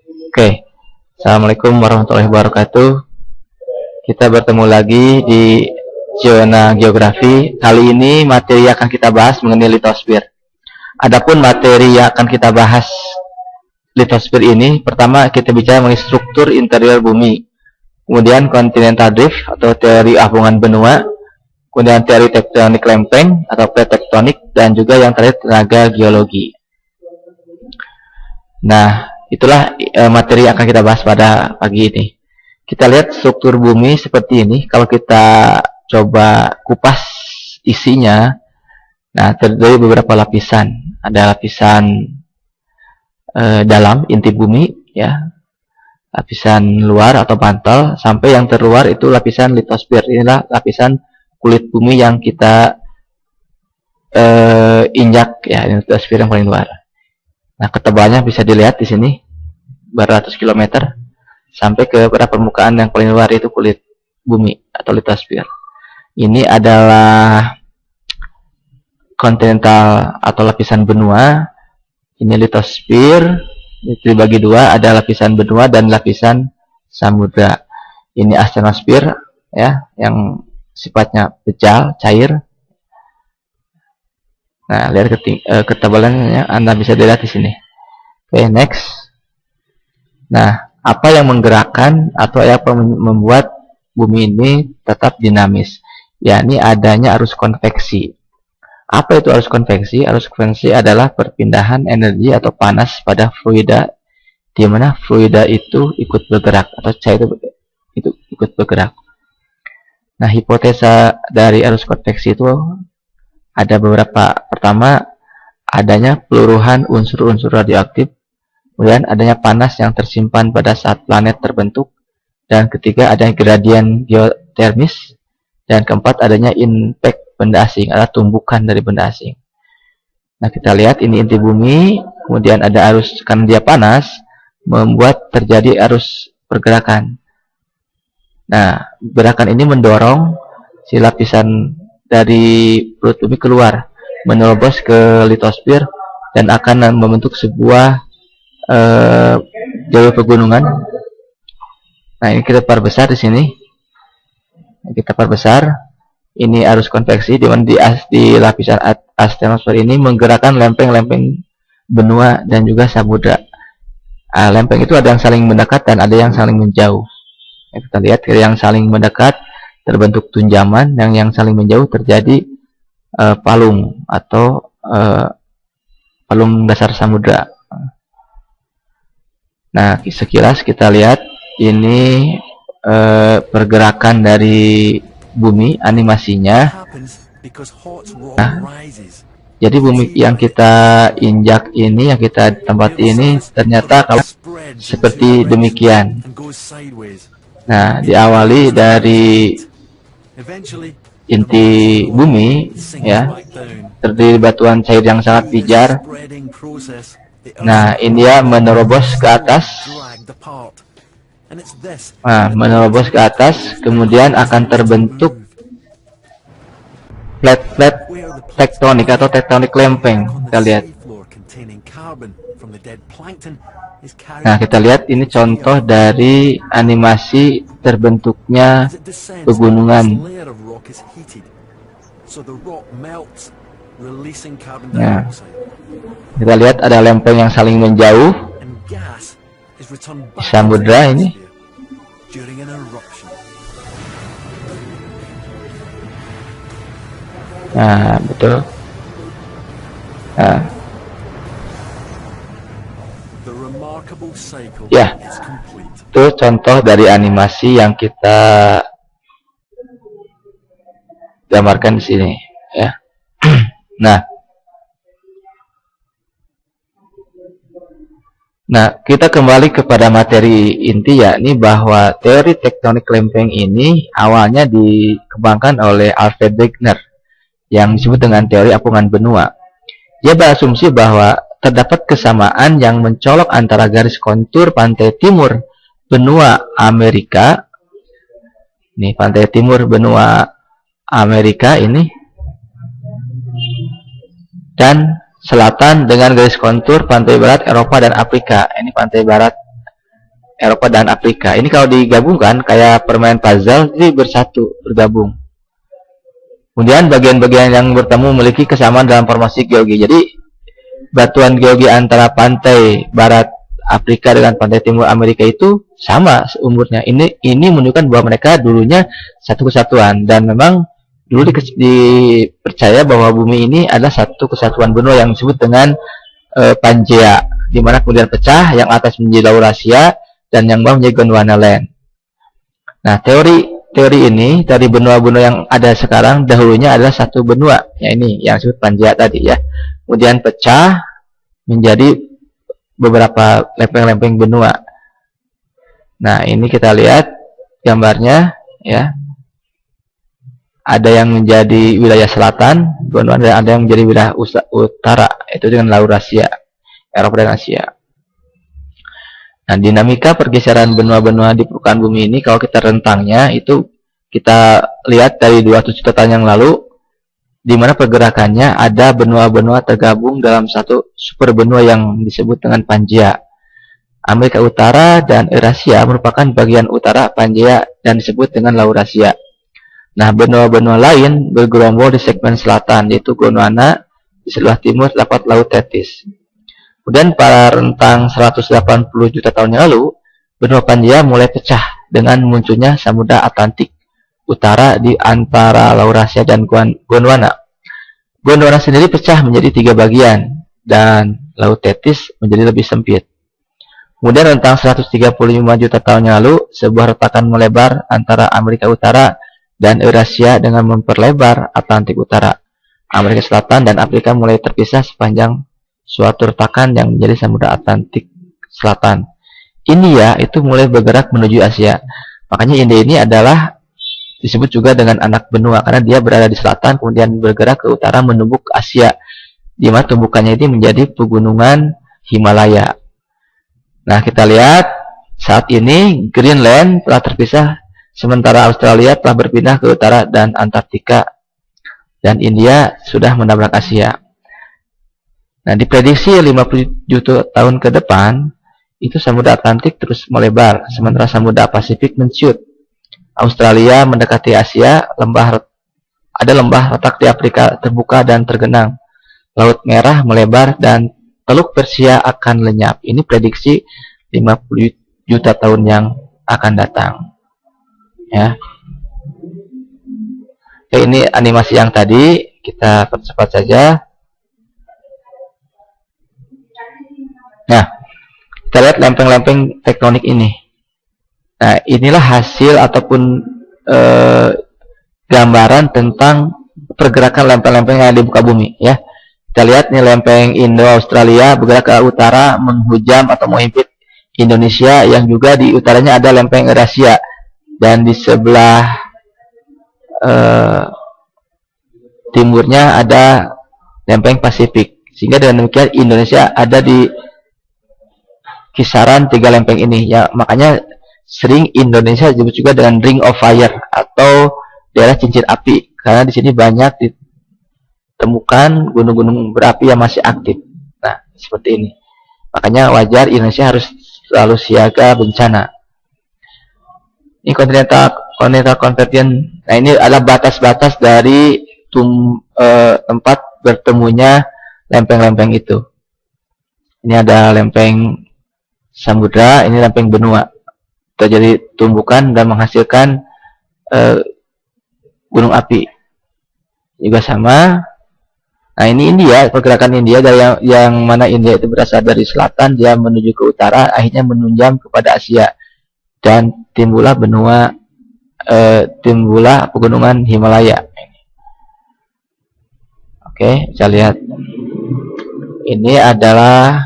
Oke, Assalamualaikum warahmatullahi wabarakatuh. Kita bertemu lagi di zona geografi. Kali ini materi yang akan kita bahas mengenai litosfer. Adapun materi yang akan kita bahas litosfer ini, pertama kita bicara mengenai struktur interior bumi, kemudian continental drift atau teori apungan benua, kemudian teori tektonik lempeng atau plate tektonik, dan juga yang terakhir tenaga geologi. Nah, itulah materi yang akan kita bahas pada pagi ini. Kita lihat struktur bumi seperti ini. Kalau kita coba kupas isinya, nah terdiri beberapa lapisan. Ada lapisan dalam inti bumi, ya, lapisan luar atau mantel, sampai yang terluar itu lapisan litosfer. Inilah lapisan kulit bumi yang kita injak, ya, litosfer yang paling luar. Nah, ketebalannya bisa dilihat di sini, beratus kilometer, sampai ke pada permukaan yang paling luar itu kulit bumi atau litosfer. Ini adalah kontinental atau lapisan benua. Ini litosfer. Itu dibagi dua, ada lapisan benua dan lapisan samudra. Ini astenosfer, ya, yang sifatnya pejal, cair. Nah, lihat ketebalannya, Anda bisa dilihat di sini. Oke, next. Nah, apa yang menggerakkan atau apa yang membuat bumi ini tetap dinamis? Yakni adanya arus konveksi. Apa itu arus konveksi? Arus konveksi adalah perpindahan energi atau panas pada fluida, di mana fluida itu ikut bergerak atau cair itu ikut bergerak. Nah, hipotesa dari arus konveksi itu ada beberapa. Pertama, adanya peluruhan unsur-unsur radioaktif. Kemudian adanya panas yang tersimpan pada saat planet terbentuk. Dan ketiga, adanya gradien geotermis. Dan keempat, adanya impact benda asing, adalah tumbukan dari benda asing. Nah, kita lihat ini inti bumi. Kemudian ada arus, karena dia panas, membuat terjadi arus pergerakan. Nah, gerakan ini mendorong si lapisan dari perut bumi keluar, menerobos ke litosfer, dan akan membentuk sebuah jalur pegunungan. Nah, ini kita perbesar di sini. Kita perbesar. Ini arus konveksi di mana di lapisan astenosfer ini menggerakkan lempeng-lempeng benua dan juga samudra. Lempeng itu ada yang saling mendekat dan ada yang saling menjauh. Kita lihat yang saling mendekat terbentuk tunjaman, yang saling menjauh terjadi palung atau palung dasar samudra. Nah, sekilas kita lihat ini pergerakan dari bumi, animasinya. Nah, jadi bumi yang kita injak ini, yang kita tempati ini, ternyata kalau seperti demikian. Nah, diawali dari inti bumi, ya, terdiri batuan cair yang sangat pijar. Nah, ini dia menerobos ke atas. Nah, menerobos ke atas, kemudian akan terbentuk plate-plate tektonik atau tektonik lempeng. Kita lihat. Nah, kita lihat ini contoh dari animasi terbentuknya pegunungan. Nah, kita lihat ada lempeng yang saling menjauh. Samudra ini. Nah, betul. Nah. Ya, itu contoh dari animasi yang kita gambarkan di sini, ya. Nah, kita kembali kepada materi inti, yakni bahwa teori tektonik lempeng ini awalnya dikembangkan oleh Alfred Wegener yang disebut dengan teori apungan benua. Dia berasumsi bahwa terdapat kesamaan yang mencolok antara garis kontur pantai timur benua Amerika. Ini pantai timur benua Amerika ini, dan selatan dengan garis kontur pantai barat Eropa dan Afrika. Ini pantai barat Eropa dan Afrika. Ini kalau digabungkan kayak permainan puzzle, jadi bersatu, bergabung. Kemudian bagian-bagian yang bertemu memiliki kesamaan dalam formasi geologi. Jadi batuan geologi antara pantai barat Afrika dengan pantai timur Amerika itu sama umurnya. Ini menunjukkan bahwa mereka dulunya satu kesatuan, dan memang dulu dipercaya bahwa bumi ini adalah satu kesatuan benua yang disebut dengan Pangea, di mana kemudian pecah, yang atas menjadi Laurasia dan yang bawah menjadi Gondwana Land. Nah, teori ini dari benua-benua yang ada sekarang dahulunya adalah satu benua, ya ini yang disebut Pangea tadi ya. Kemudian pecah menjadi beberapa lempeng-lempeng benua. Nah, ini kita lihat gambarnya ya. Ada yang menjadi wilayah selatan Gondwana, dan ada yang menjadi wilayah utara, itu dengan Laurasia, Eropa dan Asia. Nah, dinamika pergeseran benua-benua di permukaan bumi ini kalau kita rentangnya itu kita lihat dari 200 juta tahun yang lalu, di mana pergerakannya ada benua-benua tergabung dalam satu super benua yang disebut dengan Pangea. Amerika Utara dan Eurasia merupakan bagian utara Pangea dan disebut dengan Laurasia. Nah, benua-benua lain bergerombol di segmen selatan, yaitu Gondwana, di sebelah timur terdapat Laut Tethys. Kemudian pada rentang 180 juta tahun yang lalu, benua Pangea mulai pecah dengan munculnya Samudra Atlantik Utara di antara Laurasia dan Gondwana. Gondwana sendiri pecah menjadi 3 bagian, dan Laut Tethys menjadi lebih sempit. Kemudian rentang 135 juta tahun yang lalu, sebuah retakan melebar antara Amerika Utara dan Eurasia dengan memperlebar Atlantik Utara. Amerika Selatan dan Afrika mulai terpisah sepanjang suatu retakan yang menjadi Samudra Atlantik Selatan. India itu mulai bergerak menuju Asia. Makanya India ini adalah disebut juga dengan anak benua, karena dia berada di selatan kemudian bergerak ke utara menumbuk ke Asia, di mana tumbukannya ini menjadi pegunungan Himalaya. Nah, kita lihat saat ini Greenland telah terpisah, sementara Australia telah berpindah ke utara dan Antartika, dan India sudah menabrak Asia. Nah, diprediksi 50 juta tahun ke depan, itu Samudra Atlantik terus melebar, sementara Samudra Pasifik mensyut. Australia mendekati Asia, ada lembah retak di Afrika terbuka dan tergenang. Laut Merah melebar dan Teluk Persia akan lenyap. Ini prediksi 50 juta tahun yang akan datang. Ya. Oke, ini animasi yang tadi, kita percepat saja. Nah, kita lihat lempeng-lempeng tektonik ini. Nah, inilah hasil ataupun gambaran tentang pergerakan lempeng-lempeng yang ada di muka bumi. Ya, kita lihat nih lempeng Indo-Australia bergerak ke utara menghujam atau menghimpit Indonesia, yang juga di utaranya ada lempeng Eurasia, dan di sebelah timurnya ada lempeng Pasifik, sehingga dengan demikian Indonesia ada di kisaran 3 lempeng ini ya. Makanya sering Indonesia disebut juga dengan Ring of Fire atau daerah cincin api, karena di sini banyak ditemukan gunung-gunung berapi yang masih aktif. Nah, seperti ini. Makanya wajar Indonesia harus selalu siaga bencana. Ini continental convergence. Nah, ini adalah batas-batas dari tempat bertemunya lempeng-lempeng itu. Ini ada lempeng samudra, ini lempeng benua. Terjadi tumbukan dan menghasilkan gunung api. Juga sama. Nah, ini India, pergerakan India dari yang mana India itu berasal dari selatan, dia menuju ke utara, akhirnya menunjam kepada Asia, dan timbullah pegunungan Himalaya. Oke, bisa lihat. Ini adalah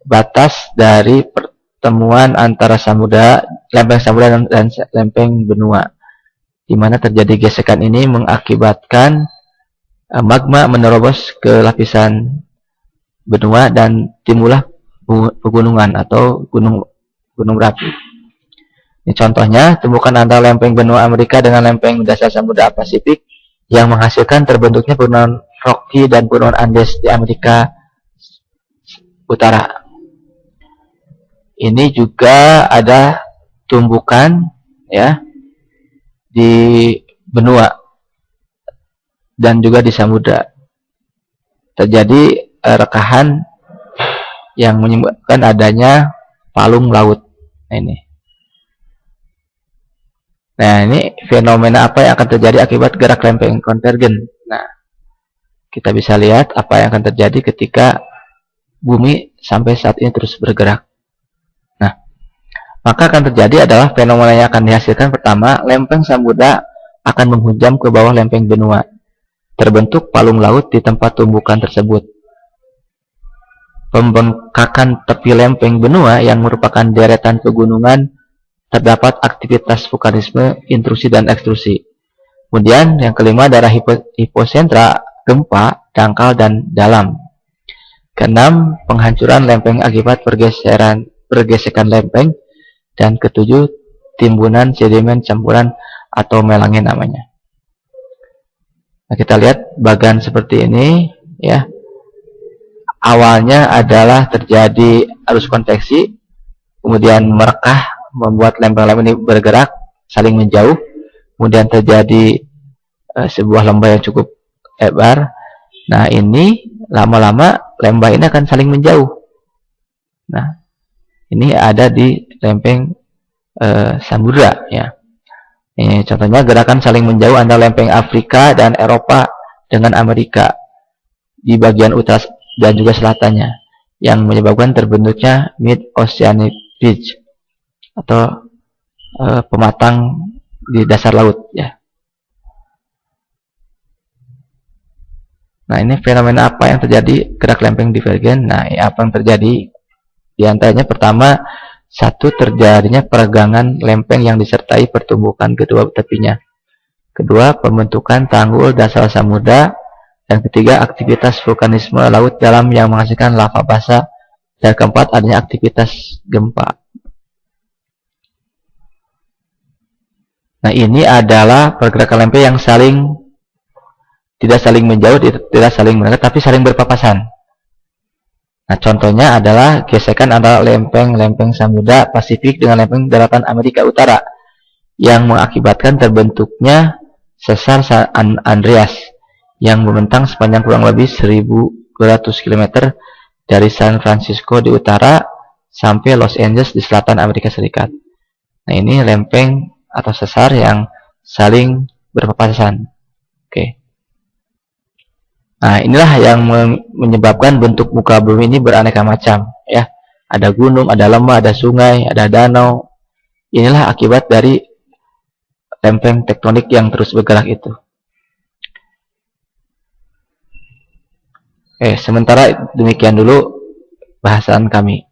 batas dari pertemuan antara lempeng samudra dan lempeng benua, di mana terjadi gesekan ini mengakibatkan magma menerobos ke lapisan benua dan timbullah pegunungan atau gunung berapi. Ini contohnya tumbukan antara lempeng benua Amerika dengan lempeng dasar Samudra Pasifik yang menghasilkan terbentuknya pegunungan Rocky dan pegunungan Andes di Amerika Utara. ini juga ada tumbukan ya di benua dan juga di samudra. Terjadi rekahan yang menyebabkan adanya palung laut. Nah, ini fenomena apa yang akan terjadi akibat gerak lempeng konvergen. Nah, kita bisa lihat apa yang akan terjadi ketika bumi sampai saat ini terus bergerak. Nah, maka akan terjadi adalah fenomena yang akan dihasilkan. Pertama, lempeng samudra akan menghujam ke bawah lempeng benua. Terbentuk palung laut di tempat tumbukan tersebut. Pembengkakan tepi lempeng benua yang merupakan deretan pegunungan, terdapat aktivitas vulkanisme, intrusi dan ekstrusi. Kemudian yang kelima, daerah hiposentra, gempa, dangkal dan dalam. Keenam, penghancuran lempeng akibat pergesekan lempeng. Dan ketujuh, timbunan sedimen campuran atau melange namanya. Nah, kita lihat bagan seperti ini ya. Awalnya adalah terjadi arus konveksi, kemudian merekah membuat lempeng-lempeng ini bergerak saling menjauh, kemudian terjadi sebuah lembah yang cukup lebar. Nah, ini lama-lama lembah ini akan saling menjauh. Nah, ini ada di lempeng samudra ya. Ini contohnya gerakan saling menjauh antara lempeng Afrika dan Eropa dengan Amerika di bagian utara dan juga selatannya, yang menyebabkan terbentuknya Mid-Oceanic Ridge atau pematang di dasar laut ya. Nah, ini fenomena apa yang terjadi gerak lempeng divergen? Nah, apa yang terjadi? Di antaranya pertama, satu, terjadinya peregangan lempeng yang disertai pertumbukan kedua tepinya. Kedua, pembentukan tanggul dasar samudra. Dan ketiga, aktivitas vulkanisme laut dalam yang menghasilkan lava basah. Dan keempat, adanya aktivitas gempa. Nah, ini adalah pergerakan lempeng yang tidak saling menjauh, tidak saling mendekat, tapi saling berpapasan. Nah, contohnya adalah gesekan antara lempeng-lempeng samudra Pasifik dengan lempeng daratan Amerika Utara yang mengakibatkan terbentuknya sesar San Andreas yang membentang sepanjang kurang lebih 1.200 km dari San Francisco di utara sampai Los Angeles di selatan Amerika Serikat. Nah, ini lempeng atau sesar yang saling berpapasan. Oke. Nah, inilah yang menyebabkan bentuk muka bumi ini beraneka macam ya. Ada gunung, ada lembah, ada sungai, ada danau. Inilah akibat dari lempeng tektonik yang terus bergerak itu. Sementara demikian dulu bahasan kami.